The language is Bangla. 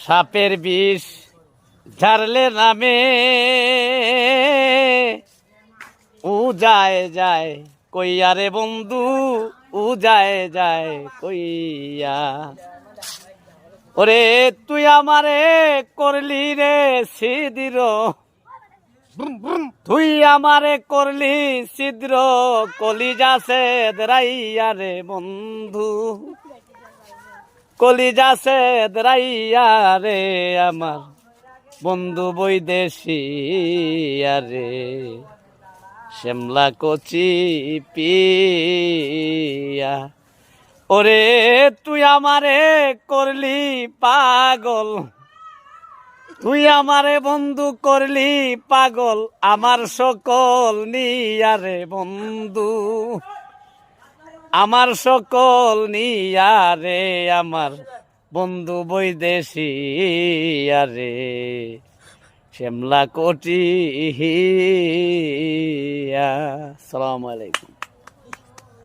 সাপের বিষ ঝাড়লে নামে উ যায় যায় কইয়া রে বন্ধু উ যায় যায় কইয়া। ওরে তুই আমারে করলি রে ছিদ্র, তুই আমারে করলি ছিদ্র, কলিজা সেদরাইয়া রে বন্ধু, কলিজা সেদরাইয়া রে আমার বন্ধু বৈদেশী রে। শ্যামলা কচি পিয়া ওরে তুই আমারে করলি পাগল, তুই আমারে বন্ধু করলি পাগল, আমার সকল নিয়া রে বন্ধু, আমার সকল নিয়া রে আমার বন্ধু বৈদেশী রে। শ্যামলা কোটি। আসসালামু আলাইকুম।